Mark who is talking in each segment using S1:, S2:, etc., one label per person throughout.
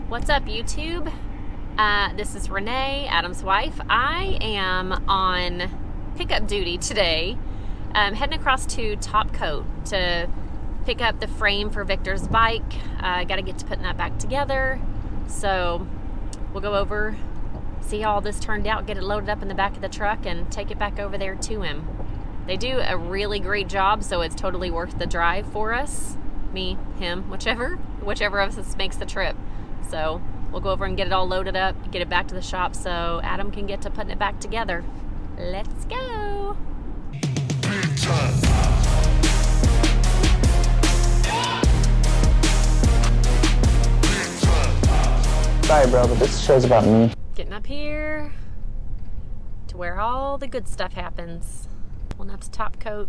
S1: What's up, YouTube? This is Renee, Adam's wife. I am on pickup duty today. I'm heading across to Top Coat to pick up the frame for Victor's bike. I got to get to putting that back together. So we'll go over, see how all this turned out, get it loaded up in the back of the truck, and take it back over there to him. They do a really great job, so it's totally worth the drive for us. Me, him, whichever of us makes the trip. So we'll go over and get it all loaded up, get it back to the shop so Adam can get to putting it back together. Let's go.
S2: Sorry, bro, but this show's about me.
S1: Getting up here to where all the good stuff happens. Pulling up to Top Coat.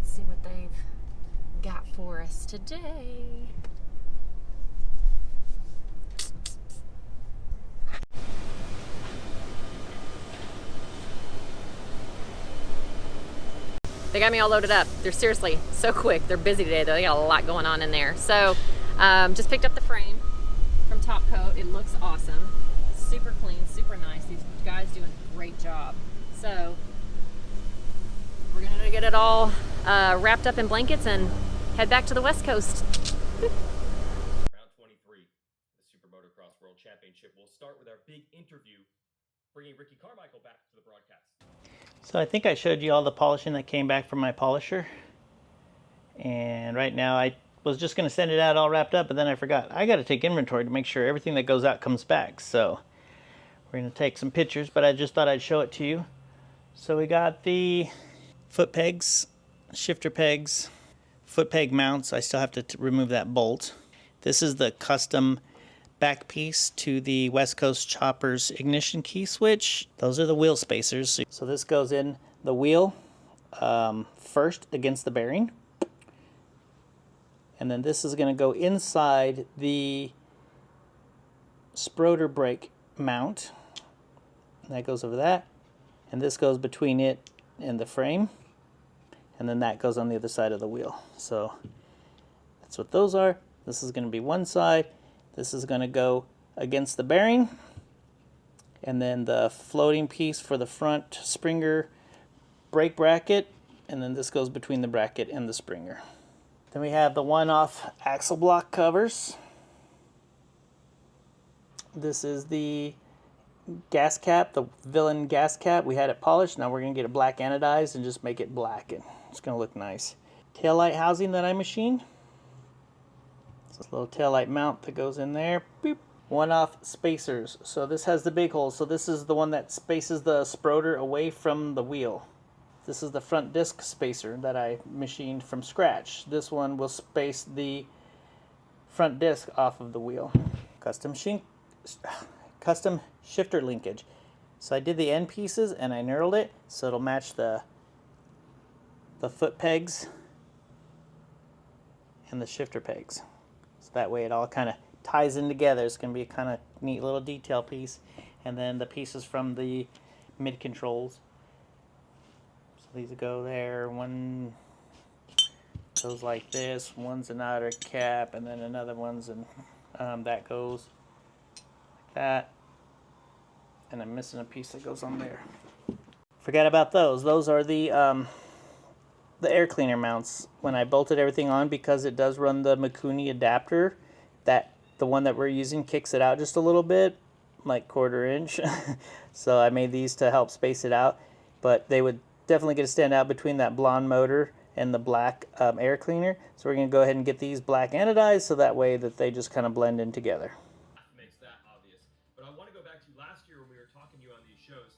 S1: Let's see what they've got for us today. They got me all loaded up. They're seriously so quick. They're busy today though. They got a lot going on in there. So just picked up the frame from Top Coat. It looks awesome. Super clean, super nice. These guys do a great job. So we're gonna get it all wrapped up in blankets and head back to the West Coast.
S3: Round 23, the Super Motocross World Championship. We'll start with our big interview, bringing Ricky Carmichael back to the broadcast.
S2: So I think I showed you all the polishing that came back from my polisher. And right now I was just going to send it out all wrapped up, but then I forgot. I got to take inventory to make sure everything that goes out comes back. So we're going to take some pictures, but I just thought I'd show it to you. So we got the foot pegs, shifter pegs, foot peg mounts. I still have to remove that bolt. This is the custom back piece to the West Coast Chopper's ignition key switch. Those are the wheel spacers. So this goes in the wheel first against the bearing. And then this is going to go inside the Sproder brake mount. That goes over that. And this goes between it and the frame. And then that goes on the other side of the wheel. So that's what those are. This is going to be one side. This is going to go against the bearing. And then the floating piece for the front Springer brake bracket. And then this goes between the bracket and the Springer. Then we have the one-off axle block covers. This is the gas cap, the Villain gas cap. We had it polished. Now we're going to get it black anodized and just make it black. And it's going to look nice. Taillight housing that I machined. This little taillight mount that goes in there. Boop. One-off spacers. So this has the big hole. So this is the one that spaces the Sproder away from the wheel. This is the front disc spacer that I machined from scratch. This one will space the front disc off of the wheel. Custom shifter linkage. So I did the end pieces and I knurled it so it'll match the foot pegs and the shifter pegs. So that way it all kind of ties in together. It's going to be a kind of neat little detail piece. And then the pieces from the mid controls. So these go there. One goes like this. One's an outer cap, and then another one's and that goes like that. And I'm missing a piece that goes on there. Forgot about those. Those are the air cleaner mounts. When I bolted everything on, because it does run the Mikuni adapter, that the one that we're using kicks it out just a little bit, like 1/4 inch. So I made these to help space it out, but they would definitely get to stand out between that blonde motor and the black air cleaner. So we're going to go ahead and get these black anodized so that way that they just kind of blend in together.
S3: Makes that obvious. But I want to go back to last year when we were talking to you on these shows.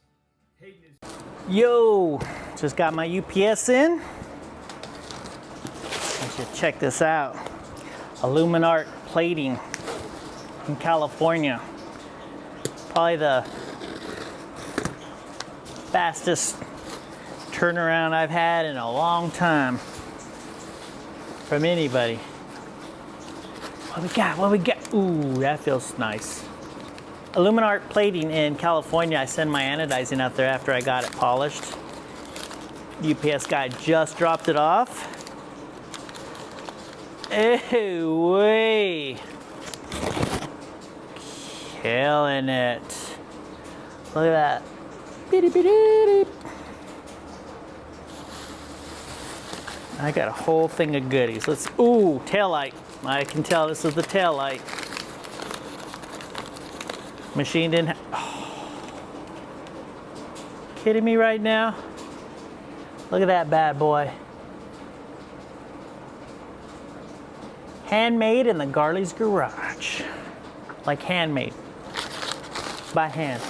S3: Hayden is...
S2: Yo, just got my UPS in. I should check this out. Aluminart plating in California. Probably the fastest turnaround I've had in a long time from anybody. What we got? What we got? Ooh, that feels nice. Aluminart plating in California. I send my anodizing out there after I got it polished. UPS guy just dropped it off. Ew, way. Killing it. Look at that. I got a whole thing of goodies. Let's, ooh, tail light. I can tell this is the tail light. Machined in. Oh. Kidding me right now? Look at that bad boy. Handmade in the Garley's garage. Like handmade. By hand.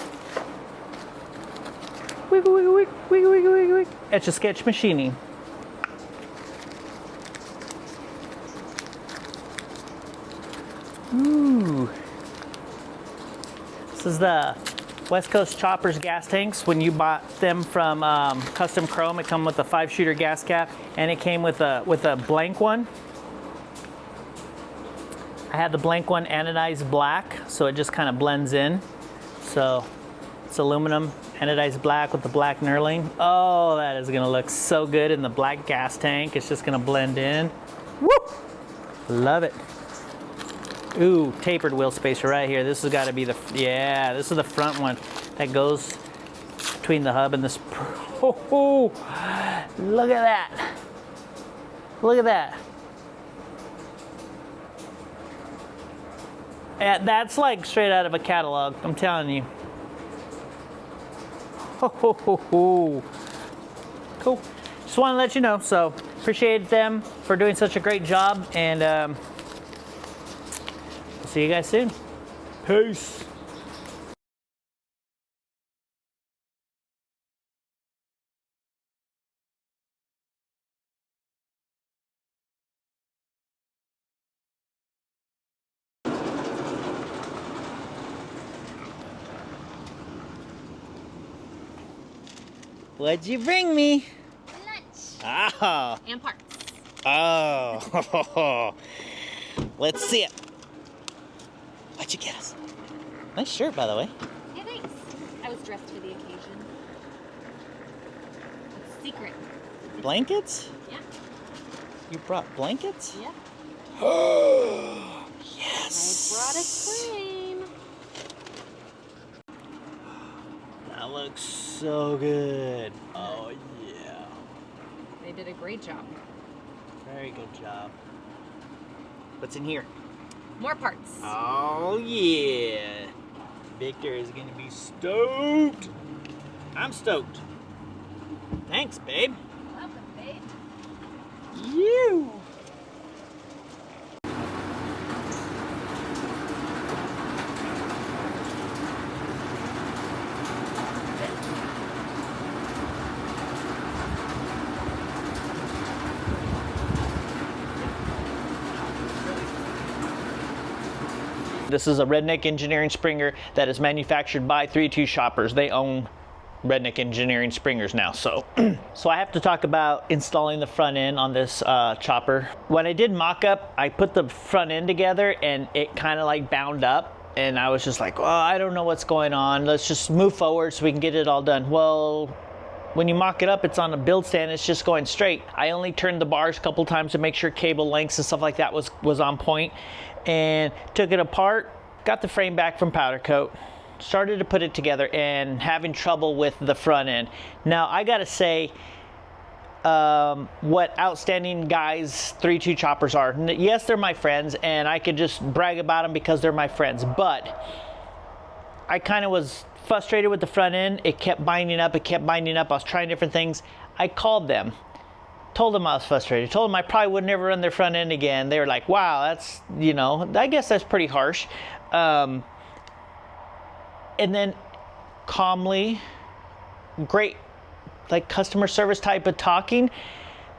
S2: Wiggle, wiggle, wiggle, wiggle, wiggle, wiggle, wiggle. Etch a sketch machining. Ooh. This is the West Coast Choppers gas tanks. When you bought them from Custom Chrome, it come with a 5-shooter gas cap, and it came with a blank one. I had the blank one anodized black, so it just kind of blends in. So it's aluminum anodized black with the black knurling. Oh, that is gonna look so good in the black gas tank. It's just gonna blend in. Woo! Love it. Ooh, tapered wheel spacer right here. This has got to be the, yeah, this is the front one that goes between the hub and this. Oh, look at that. Look at that. Yeah, that's like straight out of a catalog, I'm telling you. Cool. Just want to let you know, so appreciate them for doing such a great job, and see you guys soon. Peace. What'd you bring me?
S1: Lunch.
S2: Oh.
S1: And parts.
S2: Oh. Let's see it. What'd you guess? Nice shirt, by the way.
S1: Yeah, thanks. I was dressed for the occasion. It's secret.
S2: Blankets?
S1: Yeah.
S2: You brought blankets?
S1: Yeah.
S2: Yes.
S1: I brought a frame.
S2: That looks so good. Oh, yeah.
S1: They did a great job.
S2: Very good job. What's in here?
S1: More parts.
S2: Oh, yeah. Victor is going to be stoked. I'm stoked. Thanks, babe.
S1: Welcome, babe.
S2: You. This is a Redneck Engineering Springer that is manufactured by 3-2 Shoppers. They own Redneck Engineering Springers now. So I have to talk about installing the front end on this chopper. When I did mock-up, I put the front end together and it kind of like bound up. And I was just like, well, I don't know what's going on. Let's just move forward so we can get it all done. Well, when you mock it up, it's on a build stand, it's just going straight. I only turned the bars a couple times to make sure cable lengths and stuff like that was on point, and took it apart, got the frame back from powder coat, started to put it together, and having trouble with the front end. Now, I gotta say, what outstanding guys 3-2 Choppers are. Yes, they're my friends, and I could just brag about them because they're my friends, but I kind of was frustrated with the front end. It kept binding up, I was trying different things. I called them, told them I was frustrated, told them I probably would never run their front end again. They were like, wow, that's, you know, I guess that's pretty harsh. And then calmly, great, like customer service type of talking,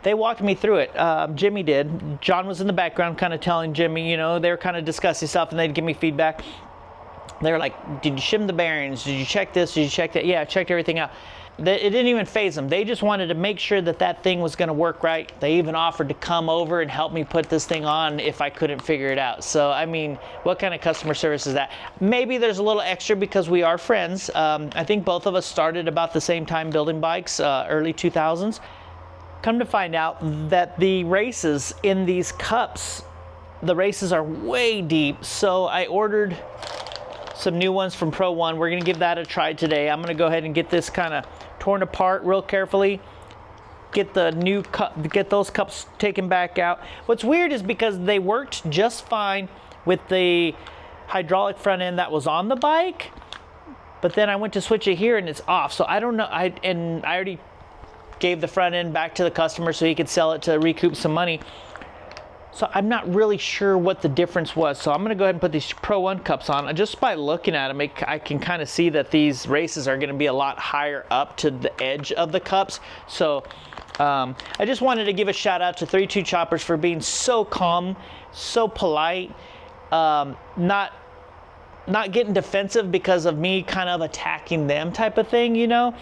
S2: they walked me through it. Jimmy did. John was in the background kind of telling Jimmy, you know, they were kind of discussing stuff, and they'd give me feedback. They were like, did you shim the bearings? Did you check this? Did you check that? Yeah, I checked everything out. It didn't even faze them. They just wanted to make sure that that thing was going to work right. They even offered to come over and help me put this thing on if I couldn't figure it out. So, I mean, what kind of customer service is that? Maybe there's a little extra because we are friends. I think both of us started about the same time building bikes, early 2000s. come to find out that the races in these cups, the races are way deep. So I ordered some new ones from Pro One. We're gonna give that a try today. I'm gonna go ahead and get this kind of torn apart real carefully. Get the new cup, get those cups taken back out. What's weird is because they worked just fine with the hydraulic front end that was on the bike, but then I went to switch it here and it's off. So I don't know. I already gave the front end back to the customer so he could sell it to recoup some money. So I'm not really sure what the difference was. So I'm gonna go ahead and put these Pro One cups on. Just by looking at them, I can kind of see that these races are gonna be a lot higher up to the edge of the cups. So I just wanted to give a shout out to 32 Choppers for being so calm, so polite, not getting defensive because of me kind of attacking them type of thing, you know?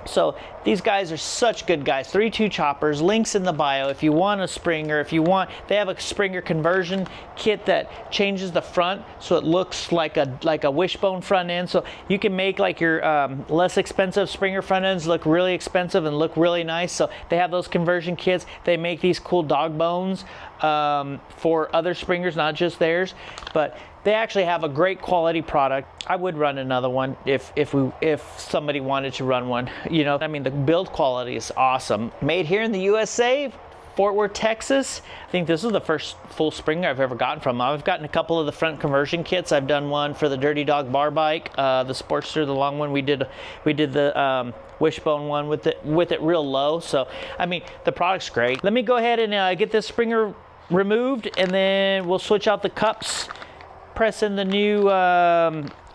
S2: So these guys are such good guys. 32 Choppers, links in the bio. If you want a Springer, they have a Springer conversion kit that changes the front so it looks like a wishbone front end. So you can make like your less expensive Springer front ends look really expensive and look really nice. So they have those conversion kits. They make these cool dog bones for other Springers, not just theirs, but they actually have a great quality product. I would run another one if somebody wanted to run one. You know, I mean, the build quality is awesome. Made here in the USA, Fort Worth, Texas. I think this is the first full Springer I've ever gotten from. I've gotten a couple of the front conversion kits. I've done one for the Dirty Dog bar bike, the Sportster, the long one. We did the wishbone one with it real low. So I mean, the product's great. Let me go ahead and get this Springer removed, and then we'll switch out the cups, press in the new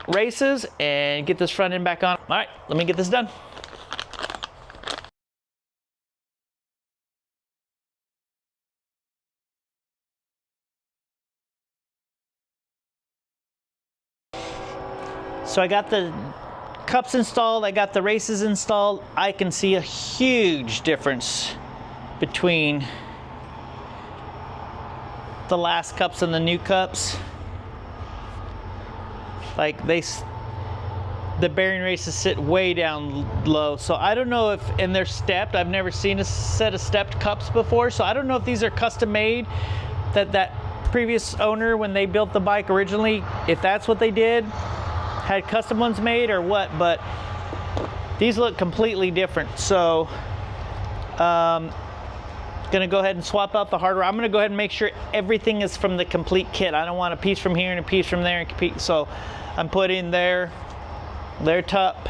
S2: races, and get this front end back on. All right, let me get this done. So I got the cups installed, I got the races installed. I can see a huge difference between the last cups and the new cups. Like the bearing races sit way down low. So I don't know if, and they're stepped. I've never seen a set of stepped cups before. So I don't know if these are custom made, that previous owner, when they built the bike originally, if that's what they did, had custom ones made or what, but these look completely different. So gonna go ahead and swap out the hardware. I'm gonna go ahead and make sure everything is from the complete kit. I don't want a piece from here and a piece from there. So I'm putting their top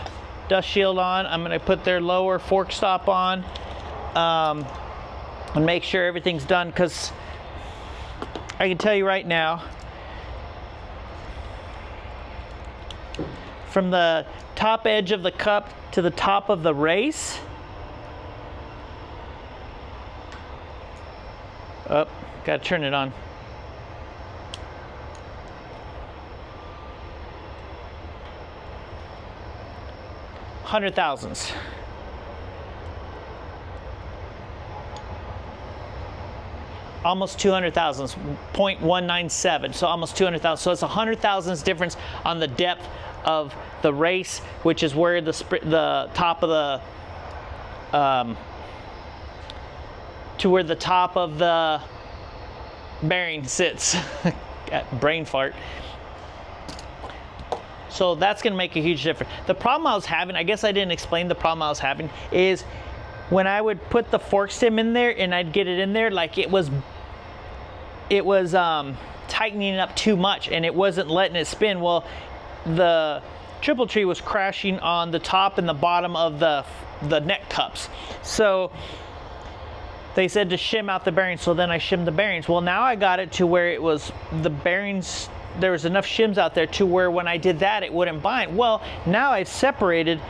S2: dust shield on. I'm gonna put their lower fork stop on, and make sure everything's done, because I can tell you right now, from the top edge of the cup to the top of the race, oh, gotta turn it on. Hundred thousands. Almost 200 thousandths, 0.197, so almost 200 thousand. So it's 100 thousandths difference on the depth of the race, which is where the top of the to where the top of the bearing sits. Brain fart. So that's going to make a huge difference. The problem I was having, I guess I didn't explain the problem I was having, is when I would put the fork stem in there and I'd get it in there, like it was tightening up too much and it wasn't letting it spin. Well, the triple tree was crashing on the top and the bottom of the neck cups. So they said to shim out the bearings, so then I shimmed the bearings. Well, now I got it to where it was the bearings, there was enough shims out there to where when I did that, it wouldn't bind. Well, now I've separated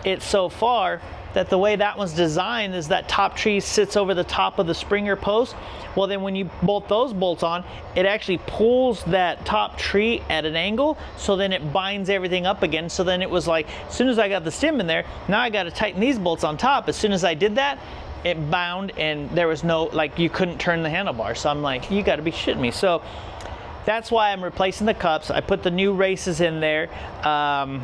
S2: it so far that the way that one's designed is that top tree sits over the top of the Springer post. Well, then when you bolt those bolts on, it actually pulls that top tree at an angle, so then it binds everything up again. So then it was like, as soon as I got the stem in there, now I got to tighten these bolts on top. As soon as I did that, it bound and there was no, like, you couldn't turn the handlebar. So I'm like, you got to be shitting me. So that's why I'm replacing the cups. I put the new races in there. I'm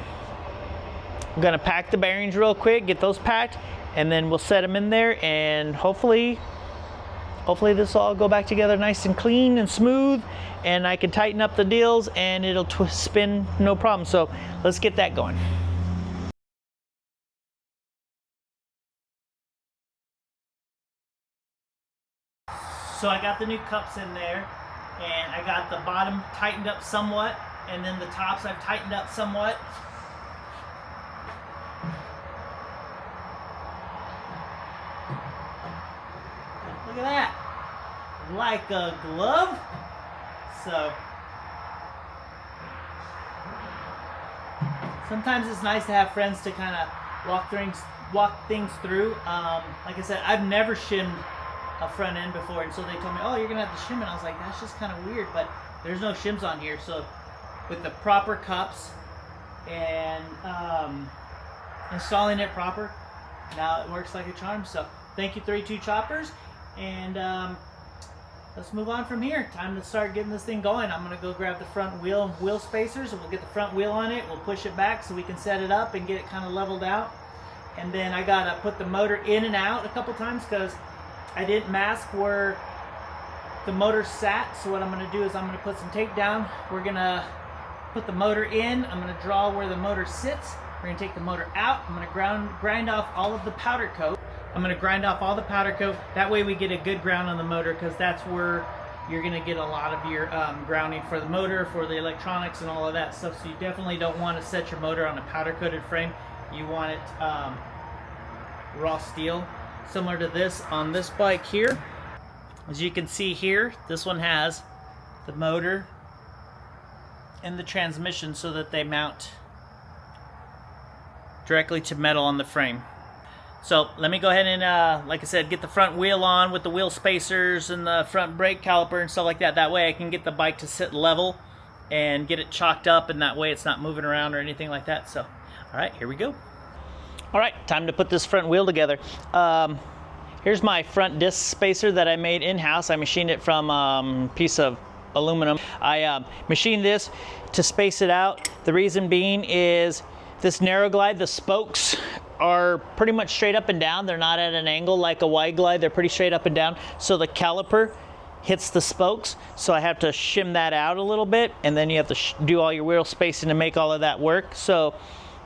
S2: gonna pack the bearings real quick, get those packed, and then we'll set them in there, and hopefully this will all go back together nice and clean and smooth, and I can tighten up the deals and it'll spin no problem. So let's get that going. So I got the new cups in there, and I got the bottom tightened up somewhat, and then the tops I've tightened up somewhat. Look at that, like a glove. So sometimes it's nice to have friends to kind of walk things through. Like I said, I've never shimmed a front end before, and so they told me, oh, you're gonna have to shim it. I was like, that's just kind of weird, but there's no shims on here. So with the proper cups and installing it proper, now it works like a charm. So thank you 32 Choppers, and let's move on from here. Time to start getting this thing going. I'm gonna go grab the front wheel spacers, and we'll get the front wheel on it. We'll push it back so we can set it up and get it kind of leveled out. And then I gotta put the motor in and out a couple times because I didn't mask where the motor sat. So what I'm going to do is I'm going to put some tape down. We're going to put the motor in. I'm going to draw where the motor sits. We're going to take the motor out. I'm going to grind off all of the powder coat. I'm going to grind off all the powder coat. That way we get a good ground on the motor, because that's where you're going to get a lot of your grounding for the motor, for the electronics and all of that stuff. So you definitely don't want to set your motor on a powder coated frame. You want it raw steel. Similar to this on this bike here. As you can see here, this one has the motor and the transmission so that they mount directly to metal on the frame. So let me go ahead and, like I said, get the front wheel on with the wheel spacers and the front brake caliper and stuff like that. That way I can get the bike to sit level and get it chalked up, and that way it's not moving around or anything like that. So, all right, here we go. All right, time to put this front wheel together. Here's my front disc spacer that I made in-house. I machined it from a piece of aluminum. I machined this to space it out. The reason being is this narrow glide, the spokes are pretty much straight up and down. They're not at an angle like a wide glide. They're pretty straight up and down. So the caliper hits the spokes. So I have to shim that out a little bit, and then you have to do all your wheel spacing to make all of that work. So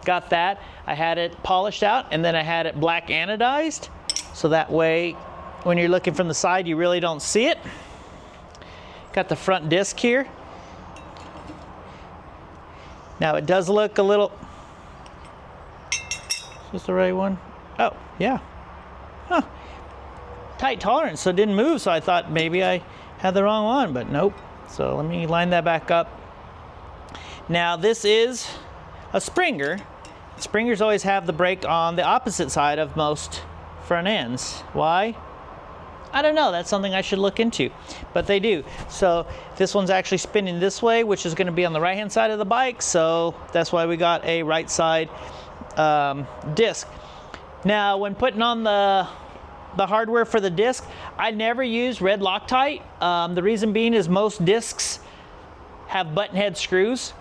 S2: got that. I had it polished out, and then I had it black anodized, so that way when you're looking from the side you really don't see it. Got the front disc here. Now it does look a little, is this the right one? Oh yeah, huh. Tight tolerance, so it didn't move, so I thought maybe I had the wrong one, but nope. So let me line that back up. Now this is a Springer. Springers always have the brake on the opposite side of most front ends. Why? I don't know. That's something I should look into, but they do. So this one's actually spinning this way, which is going to be on the right hand side of the bike, so that's why we got a right side disc. Now when putting on the hardware for the disc, I never use red Loctite. The reason being is most discs have button head screws.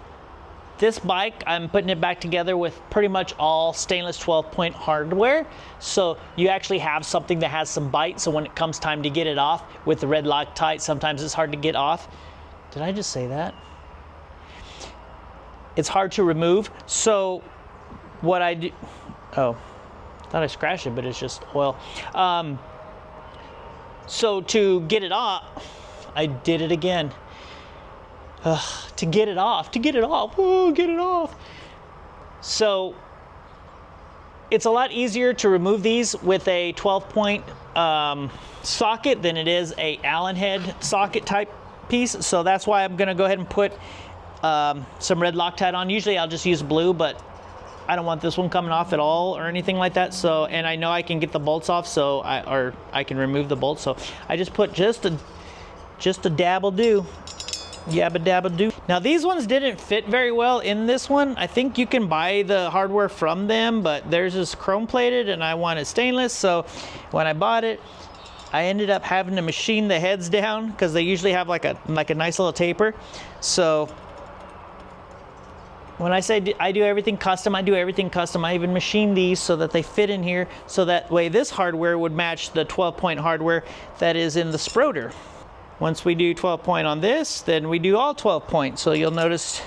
S2: This bike, I'm putting it back together with pretty much all stainless 12-point hardware. So you actually have something that has some bite. So when it comes time to get it off with the red Loctite, sometimes it's hard to get off. Did I just say that? It's hard to remove. So what I do, oh, I thought I scratched it, but it's just oil. So to get it off, I did it again. To get it off, oh, get it off. So it's a lot easier to remove these with a 12-point socket than it is a Allen head socket type piece. So that's why I'm gonna go ahead and put some red Loctite on. Usually I'll just use blue, but I don't want this one coming off at all or anything like that. So, and I know I can get the bolts off, so I can remove the bolts. So I just put just a dabble do. Yabba dabba do. Now these ones didn't fit very well in this one. I think you can buy the hardware from them, but theirs is chrome plated and I wanted stainless. So when I bought it, I ended up having to machine the heads down because they usually have like a nice little taper. So when I say I do everything custom, I do everything custom. I even machine these so that they fit in here, so that way this hardware would match the 12-point hardware that is in the Sproder. Once we do 12-point on this, then we do all 12-point. So you'll notice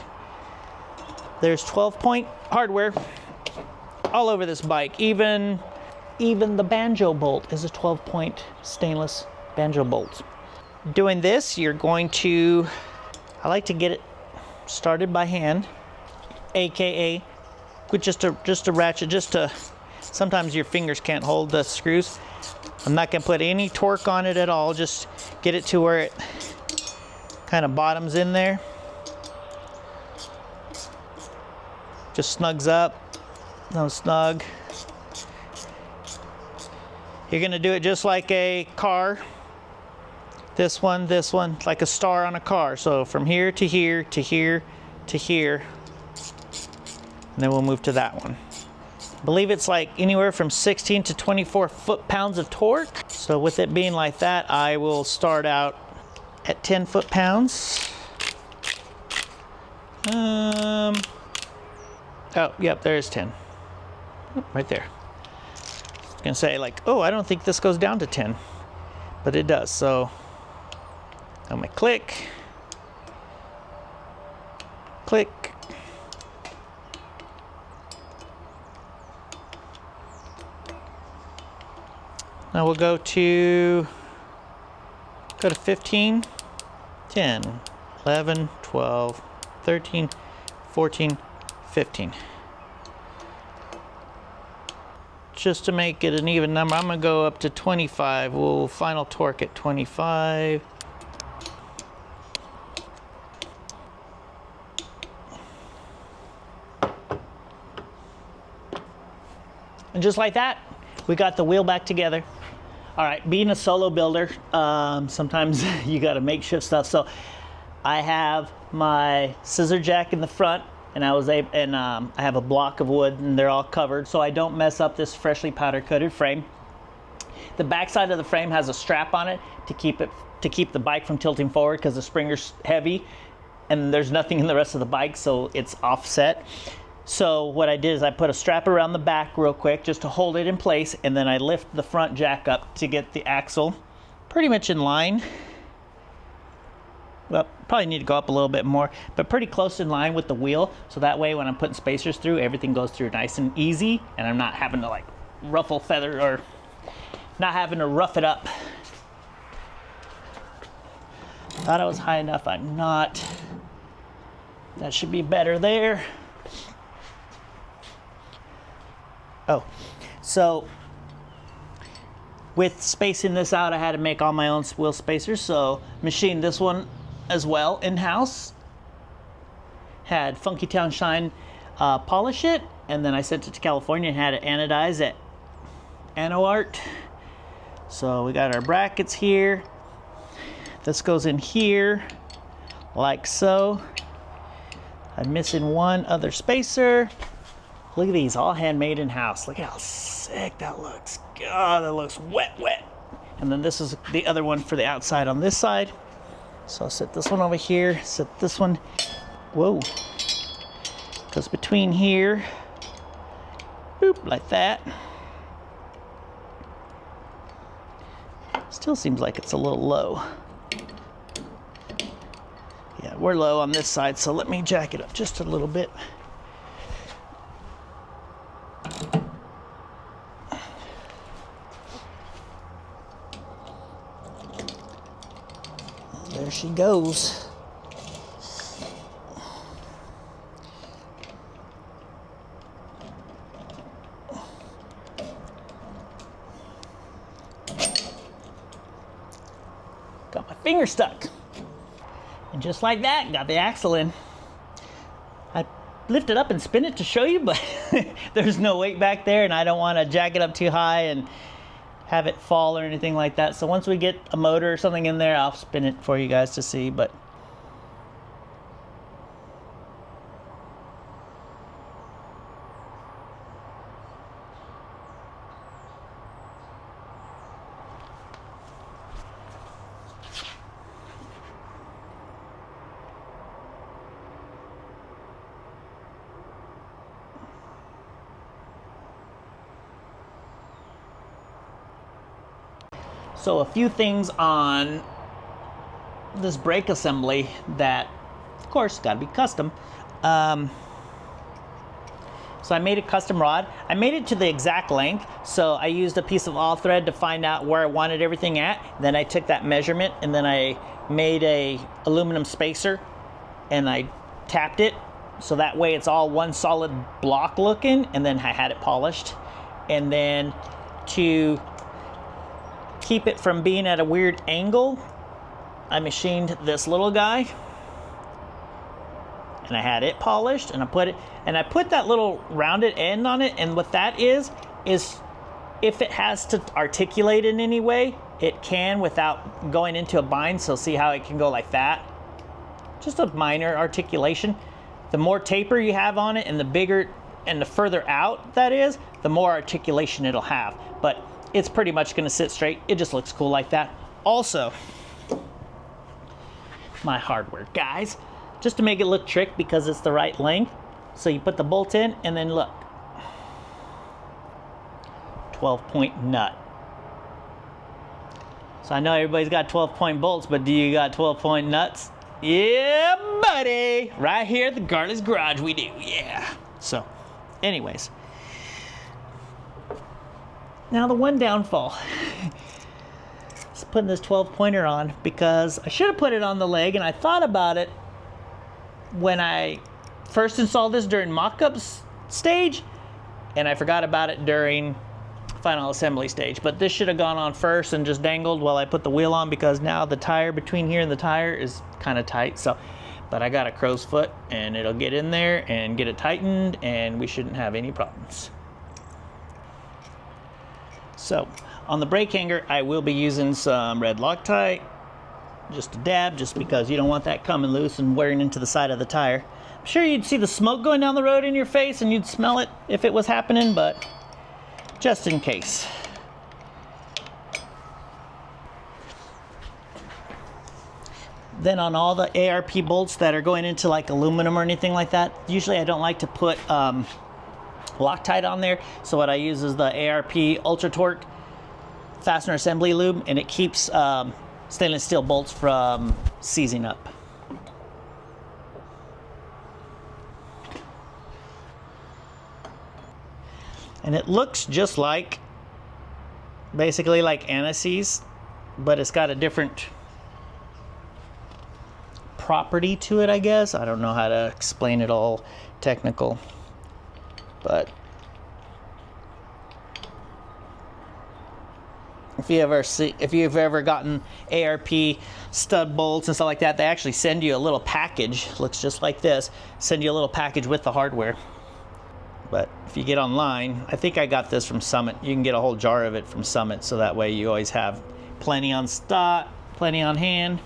S2: there's 12-point hardware all over this bike. Even the banjo bolt is a 12-point stainless banjo bolt. Doing this, you're going to, I like to get it started by hand, aka with just a ratchet, sometimes your fingers can't hold the screws. I'm not going to put any torque on it at all, just get it to where it kind of bottoms in there. Just snugs up, no snug. You're going to do it just like a car. This one, like a star on a car. So from here to here to here to here. And then we'll move to that one. I believe it's like anywhere from 16 to 24 foot-pounds of torque. So with it being like that, I will start out at 10 foot-pounds. Oh, yep, there's 10. Right there. I was gonna say like, oh, I don't think this goes down to 10, but it does. So I'm gonna click. Now we'll go to 15, 10, 11, 12, 13, 14, 15. Just to make it an even number, I'm gonna go up to 25. We'll final torque at 25. And just like that, we got the wheel back together. All right, being a solo builder, sometimes you gotta makeshift stuff. So I have my scissor jack in the front, and I have a block of wood, and they're all covered, so I don't mess up this freshly powder coated frame. The back side of the frame has a strap on it to keep the bike from tilting forward, because the springer's heavy, and there's nothing in the rest of the bike, so it's offset. So what I did is I put a strap around the back real quick just to hold it in place, and then I lift the front jack up to get the axle pretty much in line. Well, probably need to go up a little bit more, but pretty close in line with the wheel, so that way when I'm putting spacers through, everything goes through nice and easy, and I'm not having to like ruffle feather, or not having to rough it up. Thought I was high enough, I'm not. That should be better there. Oh, so with spacing this out, I had to make all my own wheel spacers, so machined this one as well in-house. Had Funky Town Shine polish it, and then I sent it to California and had it anodized at AnoArt. So we got our brackets here. This goes in here, like so. I'm missing one other spacer. Look at these, all handmade in-house. Look at how sick that looks. God, that looks wet. And then this is the other one for the outside on this side. So I'll set this one over here, set this one, whoa. Goes between here, boop, like that. Still seems like it's a little low. Yeah, we're low on this side, so let me jack it up just a little bit. There she goes. Got my finger stuck. And just like that, got the axle in. I lift it up and spin it to show you, but there's no weight back there, and I don't want to jack it up too high and have it fall or anything like that. So once we get a motor or something in there, I'll spin it for you guys to see. But So a few things on this brake assembly that, of course, got to be custom. So I made a custom rod. I made it to the exact length, so I used a piece of all thread to find out where I wanted everything at. Then I took that measurement and then I made a aluminum spacer and I tapped it so that way it's all one solid block looking, and then I had it polished. And then to keep it from being at a weird angle, I machined this little guy. And I had it polished, and I put that little rounded end on it, and what that is if it has to articulate in any way, it can without going into a bind. So see how it can go like that? Just a minor articulation. The more taper you have on it and the bigger and the further out that is, the more articulation it'll have. But it's pretty much gonna sit straight. It just looks cool like that. Also, my hardware, guys, just to make it look trick because it's the right length. So you put the bolt in and then look, 12-point nut. So I know everybody's got 12-point bolts, but do you got 12-point nuts? Yeah, buddy. Right here at the Garley's Garage we do, yeah. So, anyways. Now the one downfall. Just putting this 12-pointer on because I should have put it on the leg, and I thought about it when I first installed this during mock-up stage, and I forgot about it during final assembly stage. But this should have gone on first and just dangled while I put the wheel on, because now the tire between here and the tire is kind of tight. So, but I got a crow's foot and it'll get in there and get it tightened, and we shouldn't have any problems. So on the brake hanger, I will be using some red Loctite, just a dab, just because you don't want that coming loose and wearing into the side of the tire. I'm sure you'd see the smoke going down the road in your face and you'd smell it if it was happening, but just in case. Then on all the ARP bolts that are going into like aluminum or anything like that, usually I don't like to put Loctite on there. So what I use is the ARP Ultra Torque fastener assembly lube, and it keeps stainless steel bolts from seizing up. And it looks just like, basically like anodizing, but it's got a different property to it, I guess. I don't know how to explain it all technical, but if you've ever gotten ARP stud bolts and stuff like that, they actually send you a little package. Looks just like this. Send you a little package with the hardware. But if you get online, I think I got this from Summit. You can get a whole jar of it from Summit, so that way you always have plenty on stock, plenty on hand.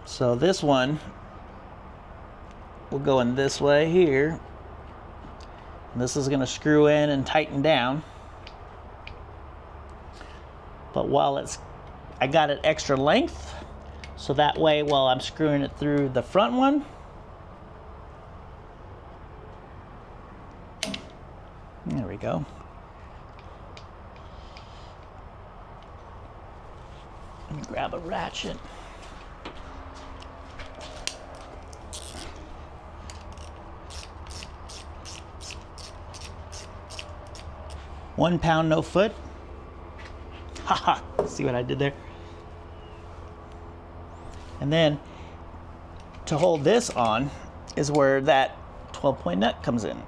S2: So this one will go in this way here. This is going to screw in and tighten down. But while I got it extra length, so that way while I'm screwing it through the front one, there we go. Let me grab a ratchet. £1 pound, no foot. Haha, see what I did there? And then to hold this on is where that 12-point nut comes in.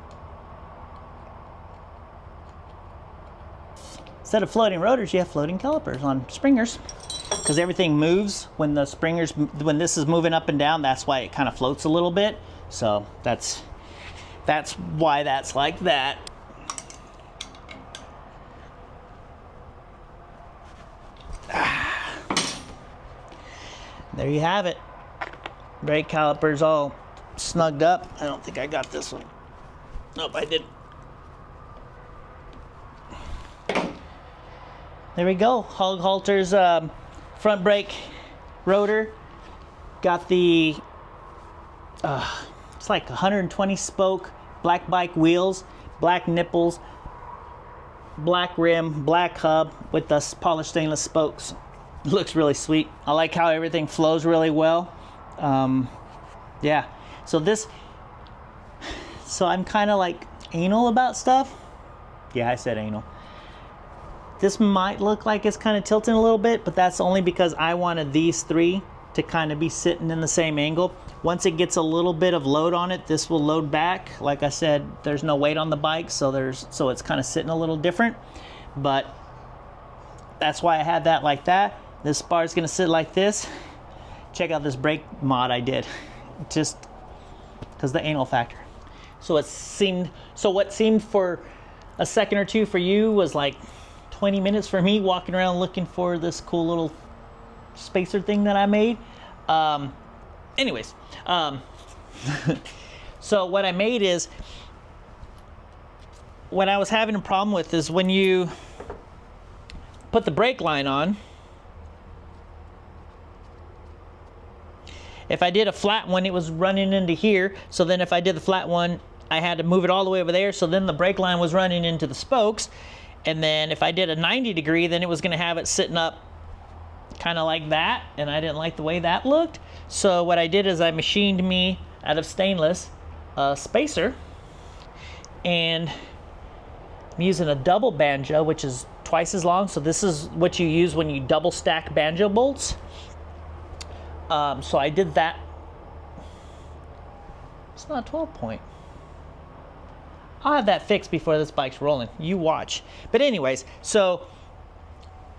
S2: Instead of floating rotors, you have floating calipers on springers, because everything moves when the springers, when this is moving up and down. That's why it kind of floats a little bit. So that's why that's like that. There you have it. Brake calipers all snugged up. I don't think I got this one. Nope, I didn't. There we go. Hog Halter's front brake rotor. Got the, it's like 120 spoke black bike wheels, black nipples, black rim, black hub with the polished stainless spokes. It looks really sweet. I like how everything flows really well. Yeah, so I'm kind of like anal about stuff. Yeah, I said anal. This might look like it's kind of tilting a little bit, but that's only because I wanted these three to kind of be sitting in the same angle. Once it gets a little bit of load on it, this will load back. Like I said, there's no weight on the bike, so it's kind of sitting a little different. But that's why I had that like that. This bar is gonna sit like this. Check out this brake mod I did, just because the anal factor. So what seemed for a second or two for you was like 20 minutes for me walking around looking for this cool little spacer thing that I made. Anyways, so what I made is, what I was having a problem with is when you put the brake line on, if I did a flat one, it was running into here. So then if I did the flat one, I had to move it all the way over there. So then the brake line was running into the spokes. And then if I did a 90 degree, then it was going to have it sitting up kind of like that. And I didn't like the way that looked. So what I did is I machined me out of stainless a spacer. And I'm using a double banjo, which is twice as long. So this is what you use when you double stack banjo bolts. So I did that. It's not 12 point. I'll have that fixed before this bike's rolling. You watch. But anyways, so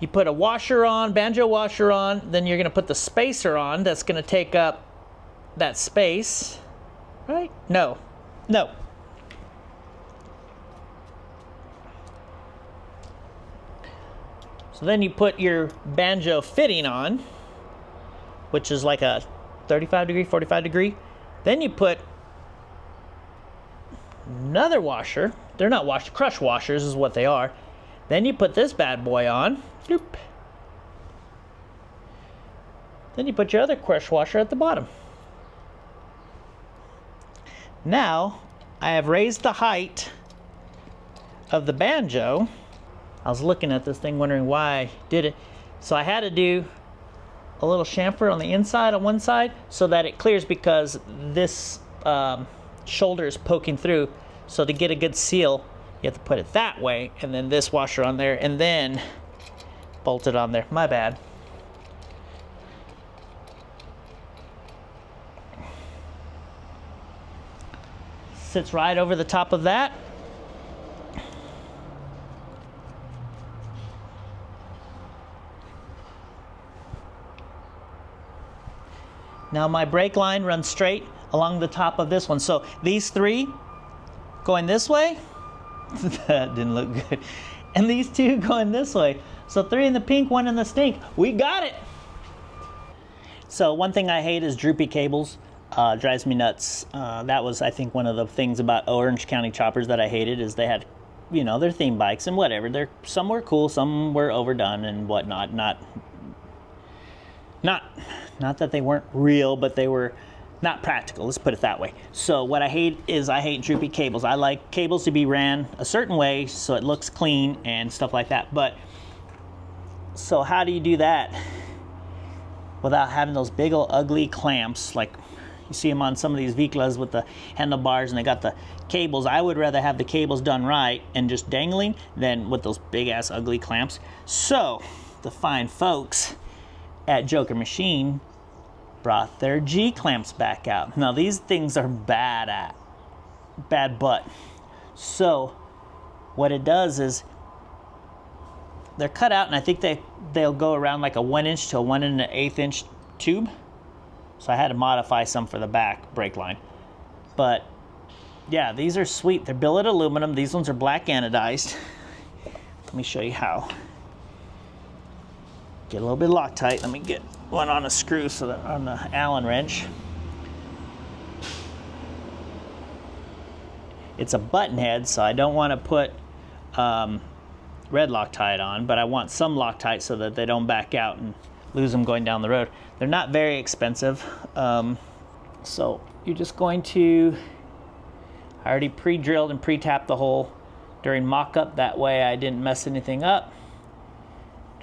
S2: you put a washer on, banjo washer on, then you're gonna put the spacer on that's gonna take up that space, right? No. So then you put your banjo fitting on, which is like a 35 degree, 45 degree. Then you put another washer. They're not crush washers is what they are. Then you put this bad boy on. Bloop. Then you put your other crush washer at the bottom. Now I have raised the height of the banjo. I was looking at this thing wondering why I did it. So I had to do a little chamfer on the inside on one side so that it clears, because this shoulder is poking through. So to get a good seal, you have to put it that way, and then this washer on there, and then bolt it on there. My bad. Sits right over the top of that. Now my brake line runs straight along the top of this one. So these three going this way, that didn't look good. And these two going this way. So 3 in the pink, 1 in the stink. We got it. So one thing I hate is droopy cables. Drives me nuts. That was, I think, one of the things about Orange County choppers that I hated, is they had, you know, their theme bikes and whatever. Some were cool, some were overdone and whatnot. Not that they weren't real, but they were not practical, let's put it that way. So what I hate droopy cables. I like cables to be ran a certain way so it looks clean and stuff like that. But so how do you do that without having those big old ugly clamps like you see them on some of these Viklas with the handlebars and they got the cables? I would rather have the cables done right and just dangling than with those big ass ugly clamps. So the fine folks at Joker Machine brought their G clamps back out. Now these things are bad butt. So what it does is they're cut out, and I think they'll go around like a 1 inch to a 1 1/8 inch tube. So I had to modify some for the back brake line. But yeah, these are sweet. They're billet aluminum. These ones are black anodized. Let me show you how. Get a little bit of Loctite. Let me get one on a screw so that on the Allen wrench. It's a button head, so I don't want to put red Loctite on, but I want some Loctite so that they don't back out and lose them going down the road. They're not very expensive. So you're just going to, I already pre-drilled and pre-tapped the hole during mock-up. That way I didn't mess anything up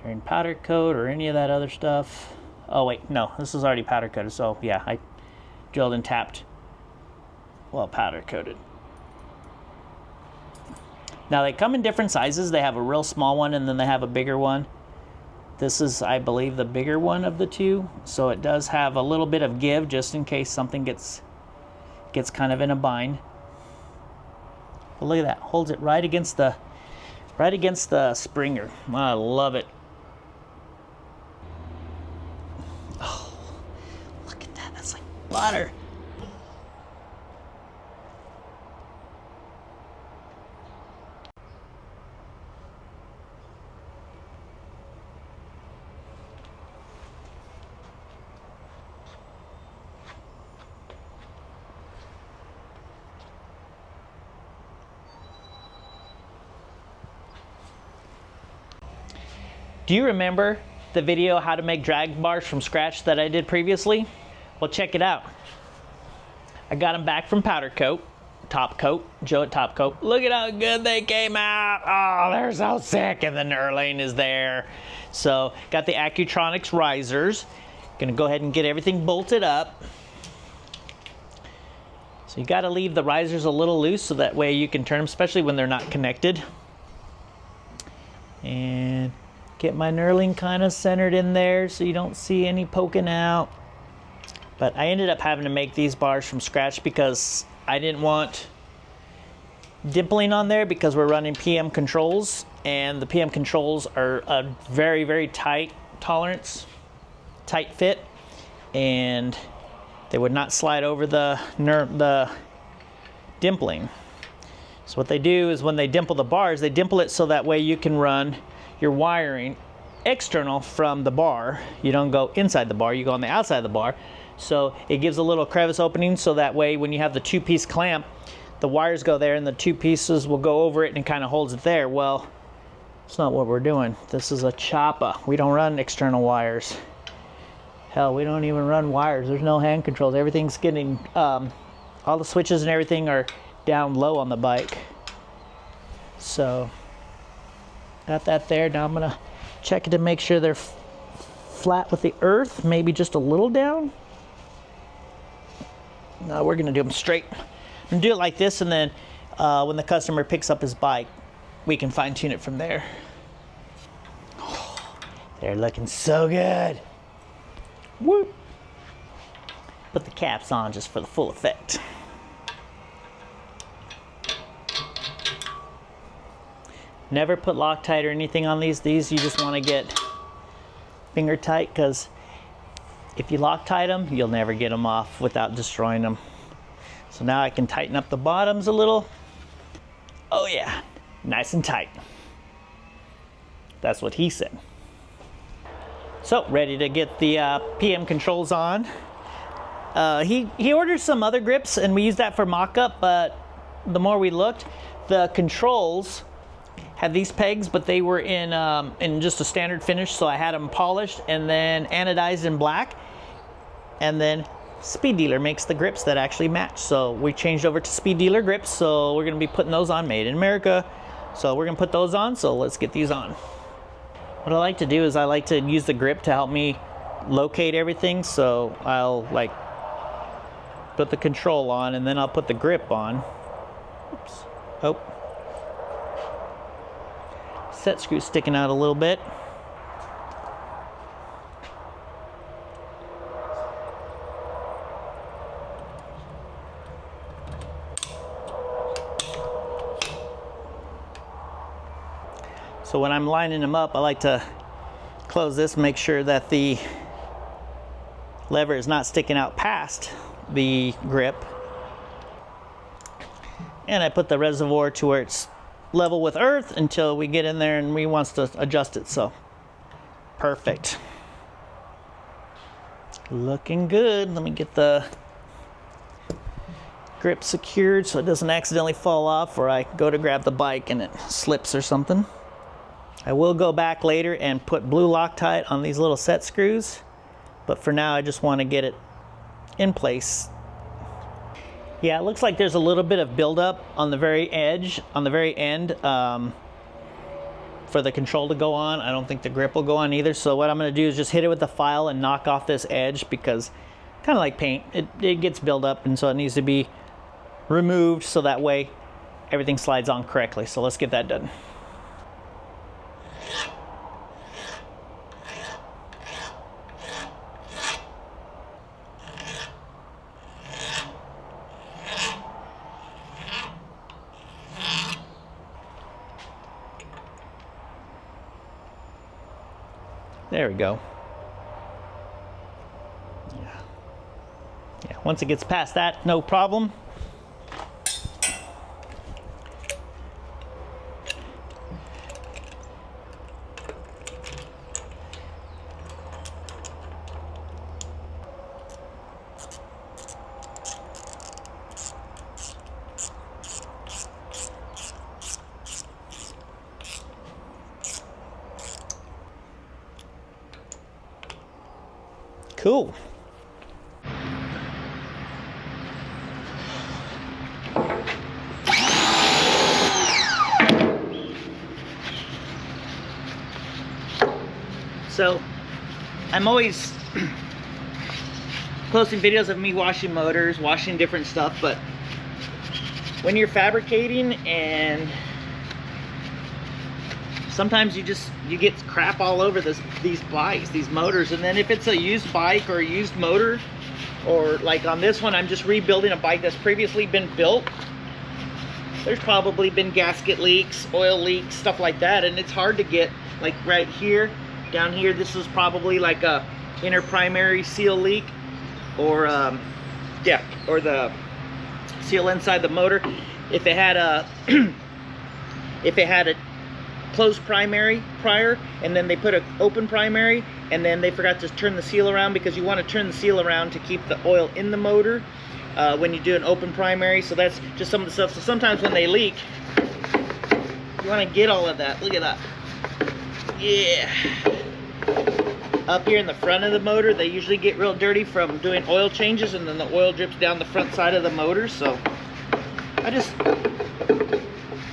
S2: during powder coat or any of that other stuff. Oh wait, no, this is already powder coated, so yeah, I drilled and tapped while powder coated. Now they come in different sizes. They have a real small one and then they have a bigger one. This is, I believe, the bigger one of the two, so it does have a little bit of give just in case something gets kind of in a bind. But look at that, holds it right against the springer. I love it. Oh, look at that, that's like butter. Do you remember the video how to make drag bars from scratch that I did previously? Well, check it out. I got them back from powder coat, top coat, Joe at top coat. Look at how good they came out. Oh, they're so sick, and the knurling is there. So got the Accutronics risers. Gonna go ahead and get everything bolted up. So you gotta leave the risers a little loose so that way you can turn them, especially when they're not connected. And get my knurling kind of centered in there so you don't see any poking out. But I ended up having to make these bars from scratch because I didn't want dimpling on there because we're running PM controls, and the PM controls are a very, very tight tolerance, tight fit, and they would not slide over the dimpling. So what they do is when they dimple the bars, they dimple it so that way you can run your wiring external from the bar. You don't go inside the bar, you go on the outside of the bar. So it gives a little crevice opening so that way when you have the two-piece clamp, the wires go there and the two pieces will go over it and kind of holds it there. Well, it's not what we're doing. This is a choppa. We don't run external wires. Hell, we don't even run wires. There's no hand controls. Everything's getting, all the switches and everything are down low on the bike. So got that there. Now I'm gonna check it to make sure they're flat with the earth, maybe just a little down. No, we're gonna do them straight. I'm gonna do it like this, and then when the customer picks up his bike, we can fine tune it from there. Oh, they're looking so good. Whoop. Put the caps on just for the full effect. Never put Loctite or anything on these. These you just want to get finger tight, because if you Loctite them, you'll never get them off without destroying them. So now I can tighten up the bottoms a little. Oh yeah, nice and tight. That's what he said. So ready to get the PM controls on. He ordered some other grips and we used that for mock-up, but the more we looked, the controls had these pegs, but they were in just a standard finish, so I had them polished and then anodized in black. And then Speed Dealer makes the grips that actually match. So we changed over to Speed Dealer grips, so we're gonna be putting those on, made in America. So we're gonna put those on, so let's get these on. What I like to do is I like to use the grip to help me locate everything. So I'll like put the control on and then I'll put the grip on. Oops. Oh. Set screw sticking out a little bit. So when I'm lining them up, I like to close this, make sure that the lever is not sticking out past the grip. And I put the reservoir to where it's level with earth until we get in there and we wants to adjust it. So perfect. Looking good. Let me get the grip secured so it doesn't accidentally fall off, or I go to grab the bike and it slips or something. I will go back later and put blue Loctite on these little set screws, but for now I just want to get it in place. Yeah, it looks like there's a little bit of buildup on the very edge, on the very end, for the control to go on. I don't think the grip will go on either. So what I'm going to do is just hit it with the file and knock off this edge, because kind of like paint, it gets built up, and so it needs to be removed so that way everything slides on correctly. So let's get that done. There we go. Yeah, once it gets past that, no problem. Cool. So I'm always posting videos of me washing motors, washing different stuff, but when you're fabricating, and sometimes you get crap all over these bikes, these motors, and then if it's a used bike or a used motor, or like on this one, I'm just rebuilding a bike that's previously been built. There's probably been gasket leaks, oil leaks, stuff like that, and it's hard to get, like right here, down here, this is probably like a inner primary seal leak, or yeah, or the seal inside the motor. If it had a if it had a closed primary prior, and then they put an open primary, and then they forgot to turn the seal around, because you want to turn the seal around to keep the oil in the motor when you do an open primary. So that's just some of the stuff. So sometimes when they leak, you want to get all of that. Look at that. Yeah. Up here in the front of the motor, they usually get real dirty from doing oil changes, and then the oil drips down the front side of the motor. So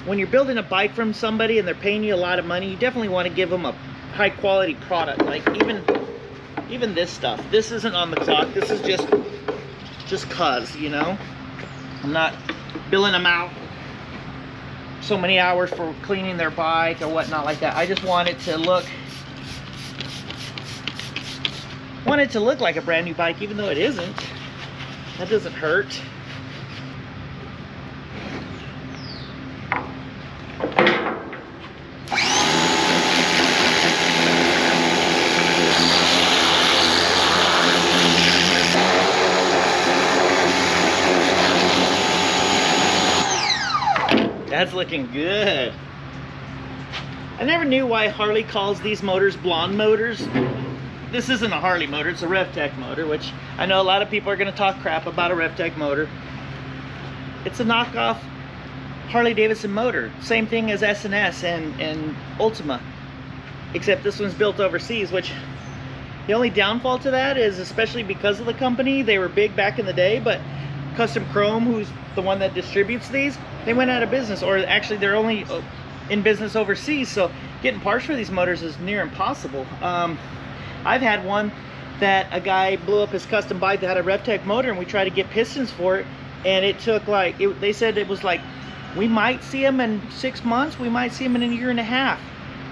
S2: when you're building a bike from somebody and they're paying you a lot of money, you definitely want to give them a high quality product. Like even this stuff, this isn't on the clock, this is just cuz, you know, I'm not billing them out so many hours for cleaning their bike or whatnot like that. I just want it to look like a brand new bike, even though it isn't. That doesn't hurt. That's looking good. I never knew why Harley calls these motors blonde motors. This isn't a Harley motor, it's a RevTech motor, which I know a lot of people are going to talk crap about a RevTech motor. It's a knockoff Harley Davidson motor. Same thing as S&S and Ultima, except this one's built overseas, which the only downfall to that is, especially because of the company, they were big back in the day, but Custom Chrome, who's the one that distributes these, they went out of business, or actually they're only in business overseas, so getting parts for these motors is near impossible. I've had one that a guy blew up his custom bike that had a RevTech motor, and we tried to get pistons for it, and it took like, they said it was like, we might see them in 6 months, we might see them in a year and a half.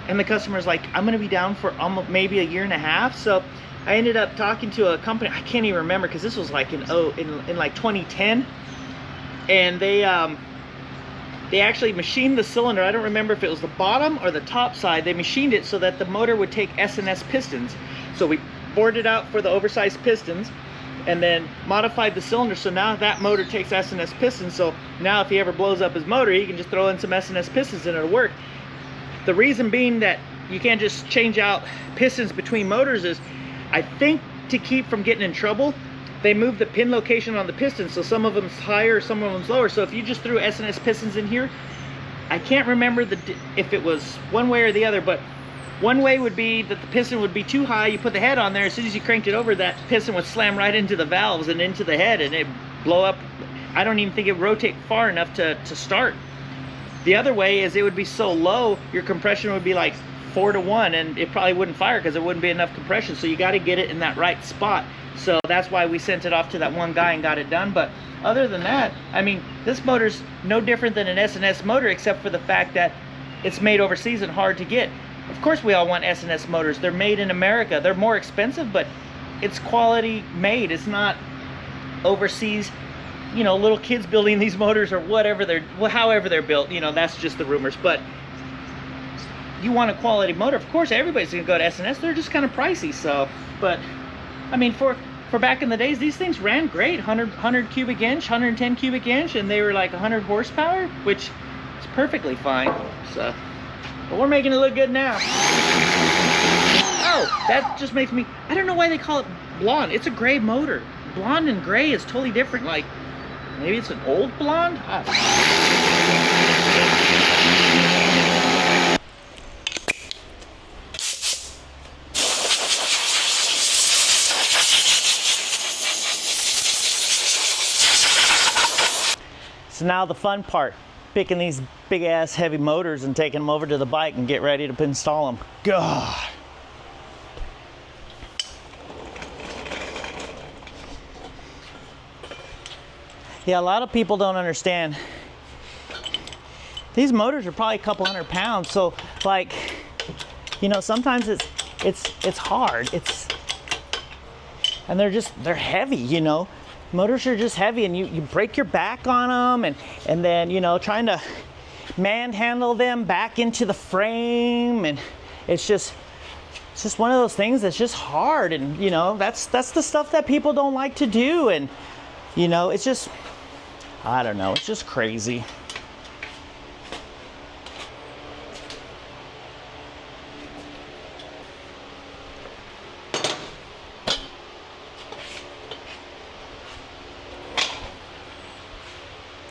S2: And the customer's like, I'm gonna be down for almost maybe a year and a half. So I ended up talking to a company, I can't even remember, because this was like in like 2010, and they actually machined the cylinder. I don't remember if it was the bottom or the top side. They machined it so that the motor would take S&S pistons. So we bored it out for the oversized pistons, and then modified the cylinder, so now that motor takes S&S pistons. So now if he ever blows up his motor, he can just throw in some S&S pistons and it'll work. The reason being that you can't just change out pistons between motors is, I think, to keep from getting in trouble, they move the pin location on the pistons, so some of them's higher, some of them's lower. So if you just threw S&S pistons in here, I can't remember if it was one way or the other, but one way would be that the piston would be too high. You put the head on there, as soon as you cranked it over, that piston would slam right into the valves and into the head, and it'd blow up I don't even think it would rotate far enough to start. The other way is it would be so low, your compression would be like 4 to 1, and it probably wouldn't fire because there wouldn't be enough compression. So you got to get it in that right spot. So that's why we sent it off to that one guy and got it done. But other than that, I mean, this motor's no different than an S&S motor, except for the fact that it's made overseas and hard to get. Of course we all want S&S motors. They're made in America. They're more expensive, but it's quality made. It's not overseas, you know, little kids building these motors or whatever however they're built. You know, that's just the rumors. But you want a quality motor, of course everybody's gonna go to S&S. They're just kind of pricey. So, but I mean, for back in the days, these things ran great. 100 cubic inch, 110 cubic inch, and they were like 100 horsepower, which is perfectly fine. So, but we're making it look good now. Oh, that just makes me, I don't know why they call it blonde. It's a gray motor. Blonde and gray is totally different. Like, maybe it's an old blonde? I don't know. So now the fun part, picking these big ass heavy motors and taking them over to the bike and get ready to install them. God. Yeah, a lot of people don't understand. These motors are probably a couple hundred pounds, so like, you know, sometimes it's hard. And they're heavy, you know. Motors are just heavy, and you break your back on them, and then, you know, trying to manhandle them back into the frame, and it's just one of those things that's just hard. And you know, that's the stuff that people don't like to do. And you know, it's just, I don't know, it's just crazy.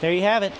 S2: There you have it.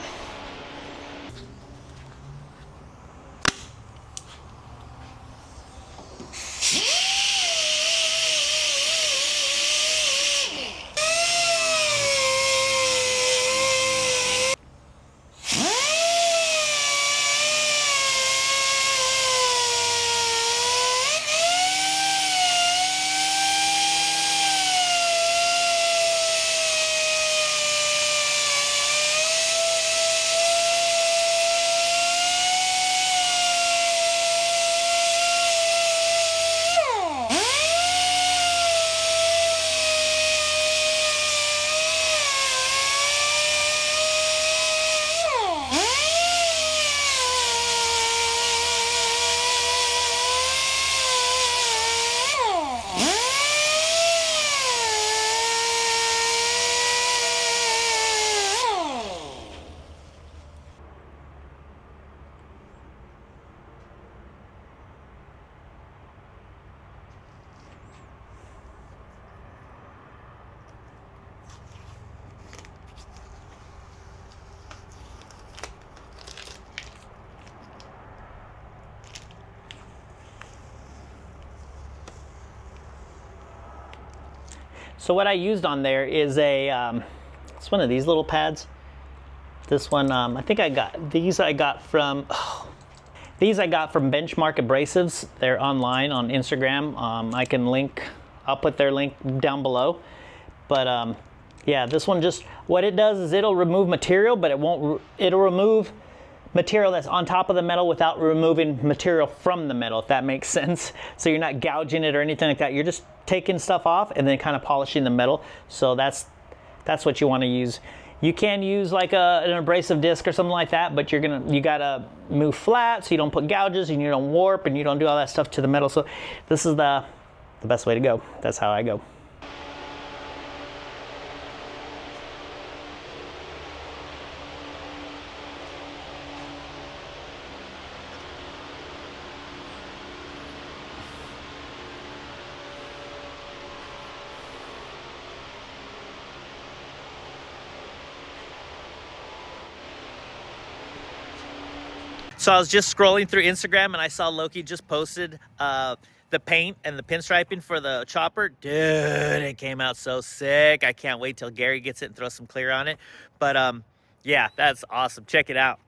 S2: So what I used on there is it's one of these little pads. This one, I think I got from Benchmark Abrasives. They're online on Instagram. I can link, I'll put their link down below. But yeah, this one, just what it does is it'll remove material, but it'll remove material that's on top of the metal without removing material from the metal, if that makes sense. So you're not gouging it or anything like that. You're just taking stuff off and then kind of polishing the metal. So that's what you want to use. You can use like an abrasive disc or something like that, but you gotta move flat so you don't put gouges and you don't warp and you don't do all that stuff to the metal. So this is the best way to go. That's how I go. So I was just scrolling through Instagram and I saw Loki just posted the paint and the pinstriping for the chopper, dude, it came out so sick. I can't wait till Gary gets it and throws some clear on it. But yeah, that's awesome. Check it out.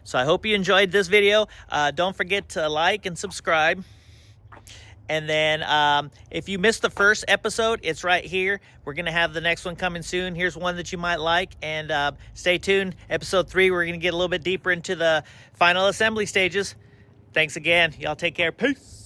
S2: So I hope you enjoyed this video. Don't forget to like and subscribe. And then if you missed the first episode, it's right here. We're going to have the next one coming soon. Here's one that you might like. And stay tuned. Episode 3, we're going to get a little bit deeper into the final assembly stages. Thanks again. Y'all take care. Peace.